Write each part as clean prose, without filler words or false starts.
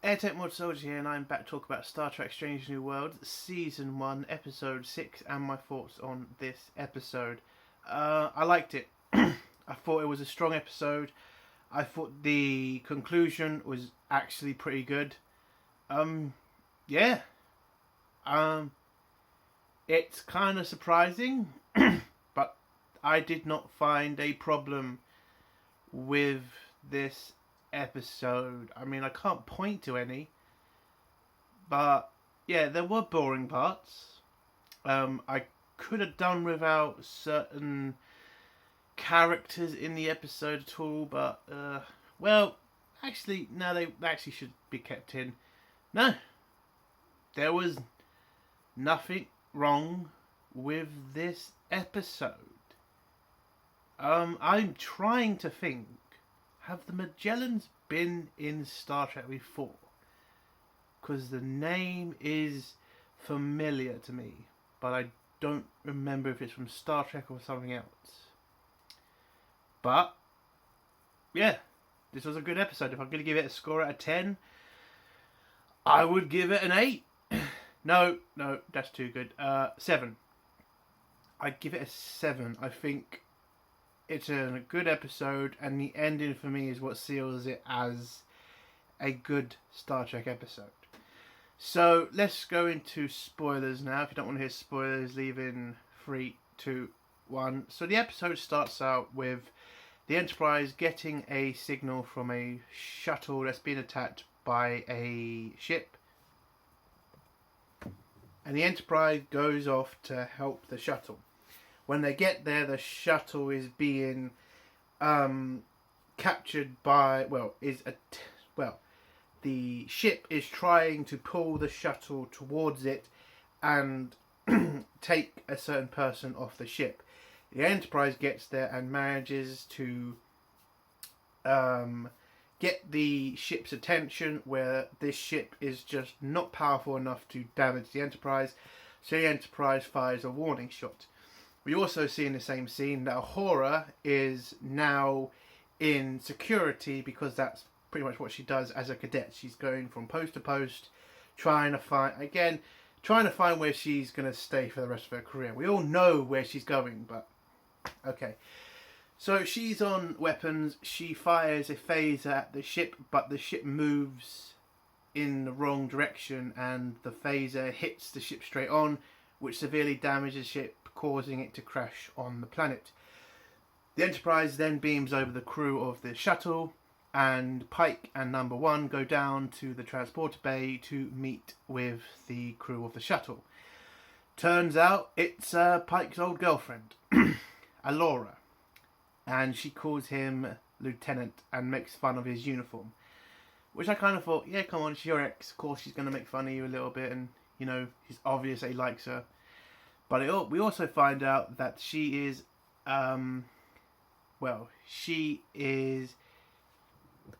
AirTech Mod Soldier here, and I'm back to talk about Star Trek Strange New Worlds, Season 1, Episode 6, and my thoughts on this episode. I liked it. I thought it was a strong episode. I thought the conclusion was actually pretty good. Yeah. It's kind of surprising, but I did not find a problem with this episode. I mean, I can't point to any, but yeah, there were boring parts. I could have done without certain characters in the episode at all, but well, actually, no, they actually should be kept in. No, there was nothing wrong with this episode. I'm trying to think. Have the Magellans been in Star Trek before? Because the name is familiar to me, but I don't remember if it's from Star Trek or something else. But, yeah, this was a good episode. If I'm going to give it a score out of 10, I would give it an 8. No, that's too good. 7. I'd give it a 7. I think it's a good episode, and the ending for me is what seals it as a good Star Trek episode. So let's go into spoilers now. If you don't want to hear spoilers, leave in 3, 2, 1. So the episode starts out with the Enterprise getting a signal from a shuttle that's been attacked by a ship. And the Enterprise goes off to help the shuttle. When they get there, the shuttle is being captured by, the ship is trying to pull the shuttle towards it and take a certain person off the ship. The Enterprise gets there and manages to get the ship's attention, where this ship is just not powerful enough to damage the Enterprise, so the Enterprise fires a warning shot. We also see in the same scene that Uhura is now in security, because that's pretty much what she does as a cadet. She's going from post to post, trying to find where she's going to stay for the rest of her career. We all know where she's going, but okay. So she's on weapons. She fires a phaser at the ship, but the ship moves in the wrong direction, and the phaser hits the ship straight on, which severely damages the ship, causing it to crash on the planet. The Enterprise then beams over the crew of the shuttle, and Pike and Number One go down to the transporter bay to meet with the crew of the shuttle. Turns out it's Pike's old girlfriend, Alora, and she calls him Lieutenant and makes fun of his uniform, which I kind of thought, yeah, come on, she's your ex, of course she's going to make fun of you a little bit, and you know, it's obvious that he likes her. But we also find out that she is, she is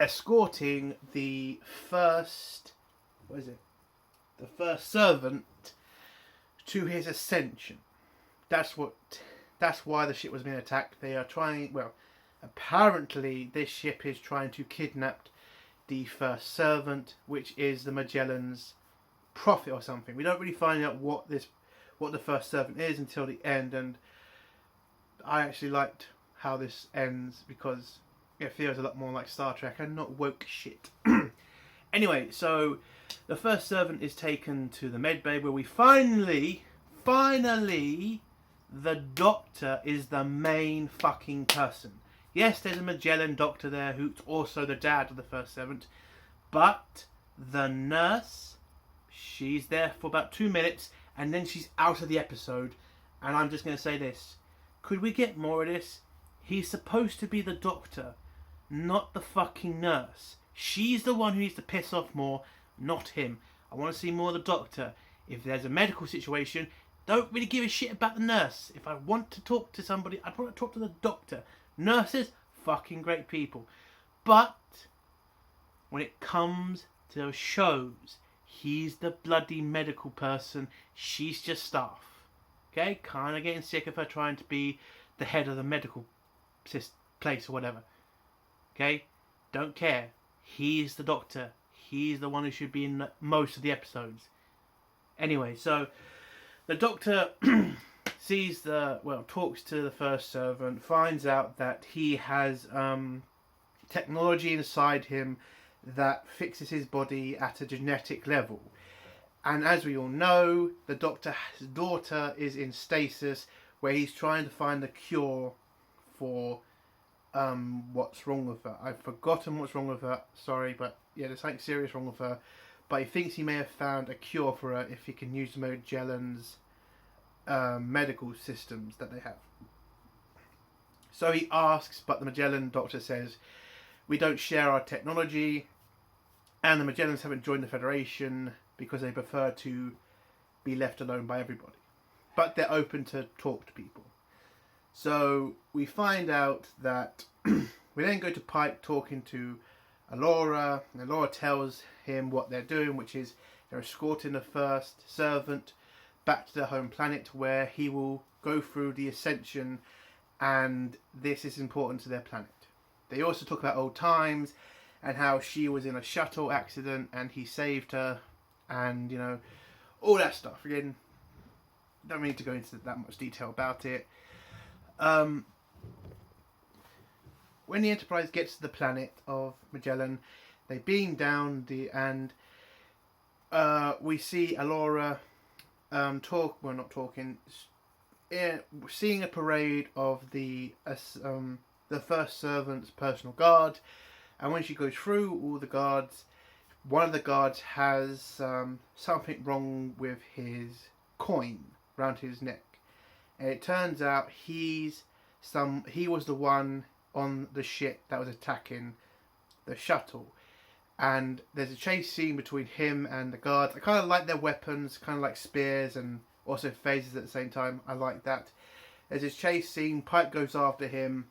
escorting the first servant to his ascension. That's why the ship was being attacked. They are apparently this ship is trying to kidnap the first servant, which is the Magellan's prophet or something. We don't really find out what the first servant is until the end, and I actually liked how this ends because it feels a lot more like Star Trek and not woke shit. Anyway, so the first servant is taken to the medbay, where we finally, the Doctor is the main fucking person. Yes, there's a Magellan Doctor there who's also the dad of the first servant, but the nurse, she's there for about 2 minutes, and then she's out of the episode. And I'm just going to say this. Could we get more of this? He's supposed to be the Doctor, not the fucking nurse. She's the one who needs to piss off more, not him. I want to see more of the Doctor. If there's a medical situation, don't really give a shit about the nurse. If I want to talk to somebody, I'd want to talk to the Doctor. Nurses, fucking great people. But when it comes to those shows, he's the bloody medical person. She's just staff. Okay? Kind of getting sick of her trying to be the head of the medical place or whatever. Okay? Don't care. He's the Doctor. he's the one who should be in most of the episodes. Anyway, so the Doctor talks to the first servant, finds out that he has technology inside him that fixes his body at a genetic level. And as we all know, the Doctor's daughter is in stasis, where he's trying to find a cure for what's wrong with her. I've forgotten what's wrong with her, sorry, but yeah, there's something serious wrong with her. But he thinks he may have found a cure for her if he can use Magellan's medical systems that they have. So he asks, but the Magellan Doctor says, we don't share our technology, and the Magellans haven't joined the Federation because they prefer to be left alone by everybody. But they're open to talk to people. So we find out that we then go to Pike talking to Alora, and Alora tells him what they're doing, which is they're escorting the first servant back to their home planet, where he will go through the ascension, and this is important to their planet. They also talk about old times and how she was in a shuttle accident and he saved her, and you know, all that stuff. Again, don't need to go into that much detail about it. When the Enterprise gets to the planet of Magellan, they beam down and we see Alora seeing a parade of the first servant's personal guard, and when she goes through all the guards, one of the guards has something wrong with his coin around his neck, and it turns out he was the one on the ship that was attacking the shuttle, and there's a chase scene between him and the guards. I kind of like their weapons, kind of like spears and also phasers at the same time. I like that. There's this chase scene. Pike goes after him.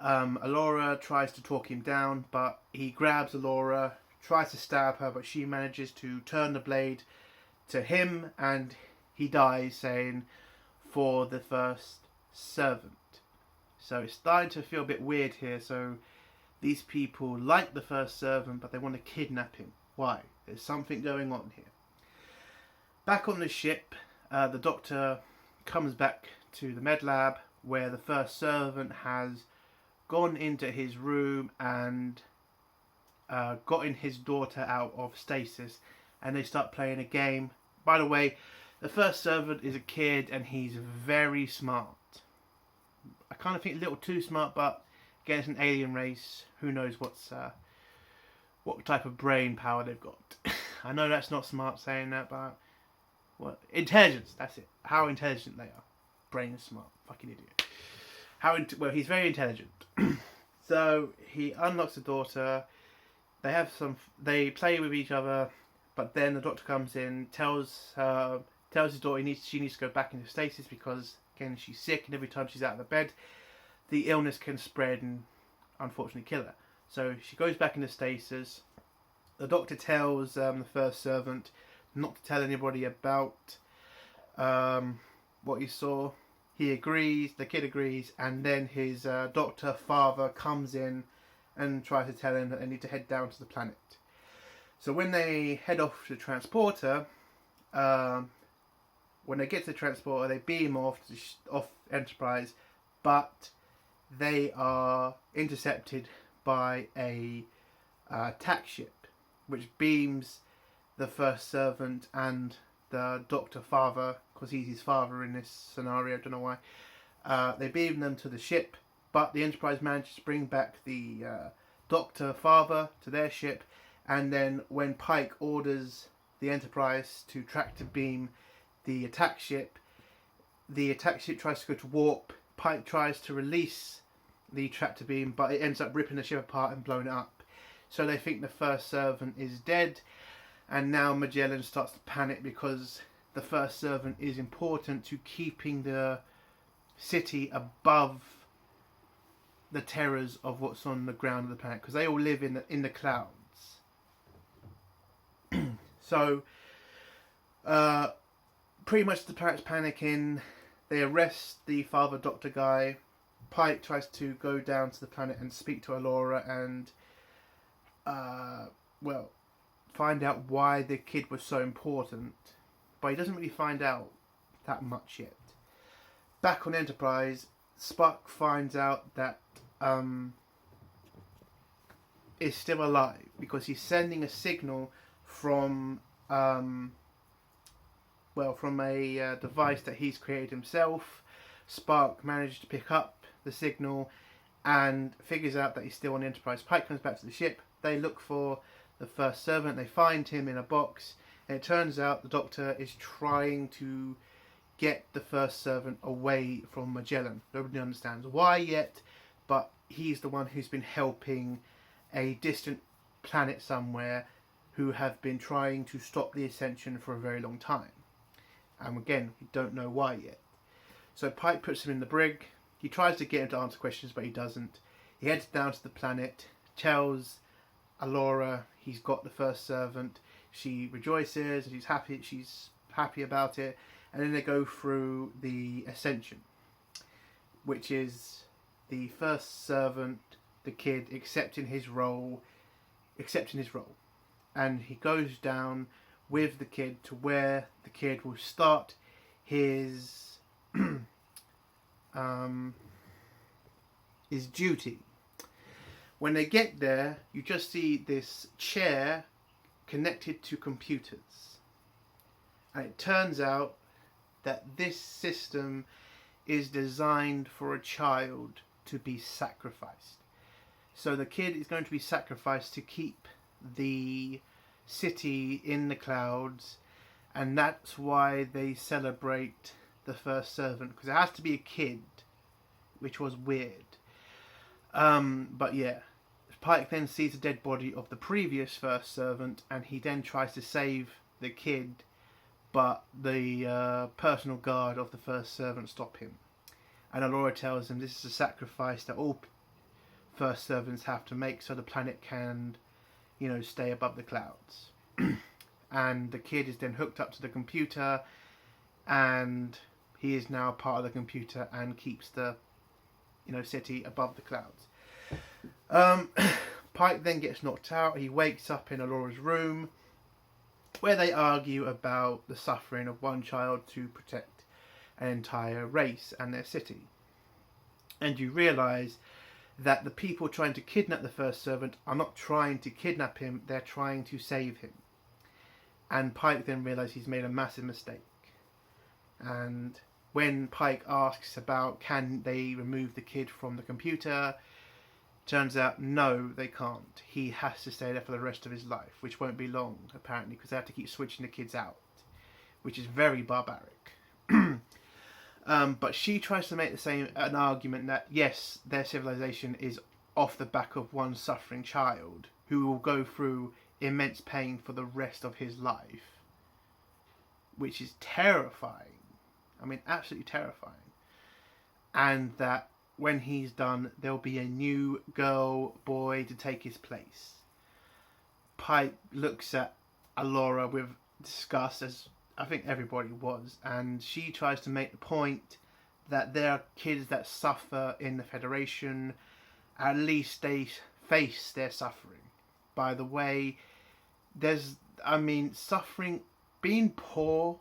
Alora tries to talk him down, but he grabs Alora, tries to stab her, but she manages to turn the blade to him, and he dies, saying, "For the first servant." So it's starting to feel a bit weird here. So these people like the first servant, but they want to kidnap him. Why? There's something going on here. Back on the ship, the Doctor comes back to the med lab, where the first servant has gone into his room and gotten his daughter out of stasis, and they start playing a game. By the way, the first servant is a kid and he's very smart. I kind of think a little too smart, but again, it's an alien race. Who knows what type of brain power they've got. I know that's not smart saying that, but intelligence, that's it. How intelligent they are. Brain is smart. Fucking idiot. He's very intelligent. So he unlocks the daughter. They play with each other, but then the Doctor comes in, tells his daughter she needs to go back into stasis because again she's sick, and every time she's out of the bed, the illness can spread and unfortunately kill her. So she goes back into stasis. The Doctor tells the first servant not to tell anybody about what he saw. He agrees, the kid agrees, and then his Doctor father comes in and tries to tell him that they need to head down to the planet. So when they head off to the transporter, when they get to the transporter, they beam off Enterprise, but they are intercepted by a attack ship, which beams the first servant and the Doctor father, because he's his father in this scenario, I don't know why. They beam them to the ship, but the Enterprise manages to bring back the Doctor father to their ship, and then when Pike orders the Enterprise to tractor beam the attack ship tries to go to warp. Pike tries to release the tractor beam, but it ends up ripping the ship apart and blowing it up. So they think the first servant is dead, and now Magellan starts to panic because the first servant is important to keeping the city above the terrors of what's on the ground of the planet, because they all live in the clouds. So pretty much the planet's panicking. They arrest the father Doctor guy. Pike tries to go down to the planet and speak to Alora, and find out why the kid was so important, but he doesn't really find out that much yet. Back on Enterprise, Spock finds out that is still alive because he's sending a signal from from a device that he's created himself. Spock managed to pick up the signal and figures out that he's still on the Enterprise. Pike comes back to the ship. They look for the first servant. They find him in a box, and it turns out the Doctor is trying to get the first servant away from Magellan. Nobody understands why yet, but he's the one who's been helping a distant planet somewhere who have been trying to stop the Ascension for a very long time. And again, we don't know why yet. So Pike puts him in the brig. He tries to get him to answer questions, but he doesn't. He heads down to the planet, tells Alora he's got the first servant. She rejoices and she's happy about it. And then they go through the Ascension, which is the first servant, the kid, accepting his role. And he goes down with the kid to where the kid will start his his duty. When they get there, you just see this chair connected to computers. And it turns out that this system is designed for a child to be sacrificed. So the kid is going to be sacrificed to keep the city in the clouds, and that's why they celebrate the first servant, because it has to be a kid, which was weird. But yeah, Pike then sees the dead body of the previous first servant, and he then tries to save the kid, but the personal guard of the first servant stop him. And Alora tells him this is a sacrifice that all first servants have to make so the planet can, stay above the clouds. And the kid is then hooked up to the computer, and he is now part of the computer and keeps the city above the clouds. Pike then gets knocked out. He wakes up in Alora's room, where they argue about the suffering of one child to protect an entire race and their city. And you realise that the people trying to kidnap the first servant are not trying to kidnap him, they're trying to save him. And Pike then realises he's made a massive mistake. And when Pike asks about can they remove the kid from the computer, turns out no, they can't. He has to stay there for the rest of his life, which won't be long apparently, because they have to keep switching the kids out, which is very barbaric. But she tries to make an argument that yes, their civilization is off the back of one suffering child who will go through immense pain for the rest of his life, which is terrifying. I mean, absolutely terrifying. And that when he's done, there'll be a new boy to take his place. Pike looks at Alora with disgust, as I think everybody was, and she tries to make the point that there are kids that suffer in the Federation. At least they face their suffering. By the way, suffering, being poor,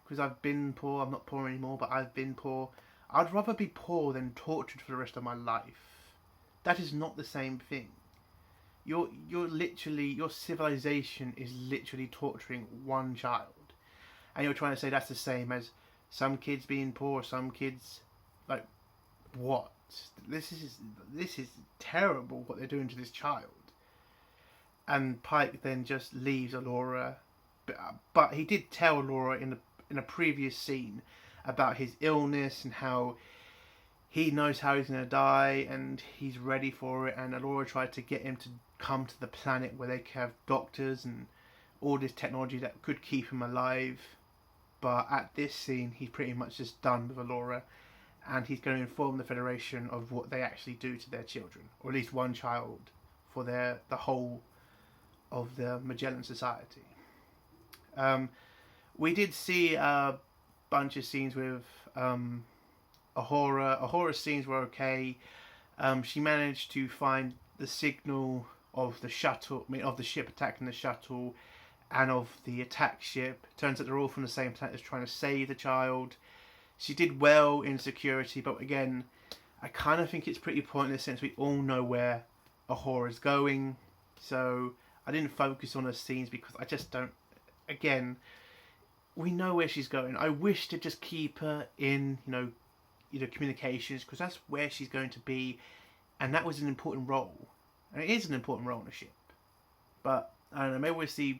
because I've been poor, I'm not poor anymore, but I've been poor. I'd rather be poor than tortured for the rest of my life. That is not the same thing. Your civilization is literally torturing one child. And you're trying to say that's the same as some kids being poor, some kids, like, what? This is terrible what they're doing to this child. And Pike then just leaves Alora, but he did tell Alora in a previous scene about his illness and how he knows how he's going to die and he's ready for it. And Alora tried to get him to come to the planet where they could have doctors and all this technology that could keep him alive. But at this scene, he's pretty much just done with Alora, and he's going to inform the Federation of what they actually do to their children, or at least one child, for the whole of the Magellan Society. We did see a bunch of scenes with Uhura. Uhura's scenes were okay. She managed to find the signal of the shuttle, of the ship attacking the shuttle, and of the attack ship. Turns out they're all from the same planet, that's trying to save the child. She did well in security, but again, I kind of think it's pretty pointless since we all know where Uhura's going. So I didn't focus on her scenes because I just don't. Again, we know where she's going. I wish to just keep her in, communications, because that's where she's going to be, and that was an important role, and it is an important role in the ship. But I don't know. Maybe we'll see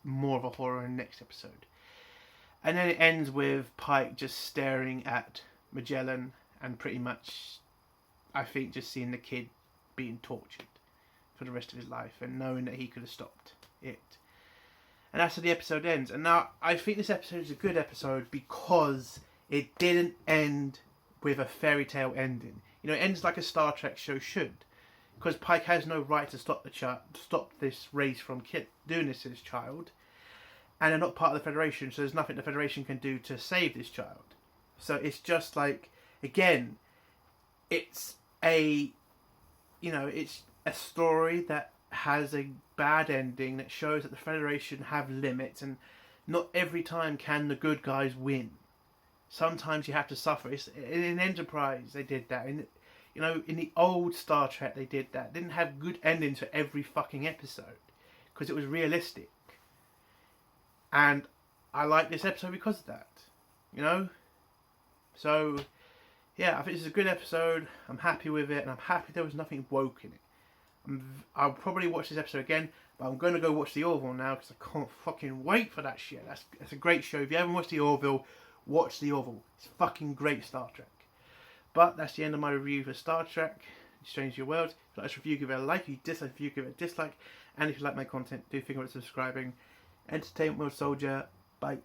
more of Uhura in the next episode. And then it ends with Pike just staring at Magellan and pretty much, I think, just seeing the kid being tortured for the rest of his life and knowing that he could have stopped it. And that's how the episode ends. And now, I think this episode is a good episode because it didn't end with a fairy tale ending. It ends like a Star Trek show should. Because Pike has no right to stop this race from doing this to this child. And they're not part of the Federation, so there's nothing the Federation can do to save this child. So it's just like, again, it's a story that has a bad ending that shows that the Federation have limits, and not every time can the good guys win. Sometimes you have to suffer. In Enterprise, they did that. In the old Star Trek, they did that. They didn't have good endings for every fucking episode because it was realistic. And I like this episode because of that, So, yeah, I think this is a good episode. I'm happy with it, and I'm happy there was nothing woke in it. I'll probably watch this episode again, but I'm going to go watch The Orville now because I can't fucking wait for that shit. That's a great show. If you haven't watched The Orville, watch The Orville. It's fucking great Star Trek. But that's the end of my review for Star Trek Strange New Worlds. If you like this review, give it a like. If you dislike the review, give it a dislike. And if you like my content, do think about subscribing. Entertainment World Soldier. Bye.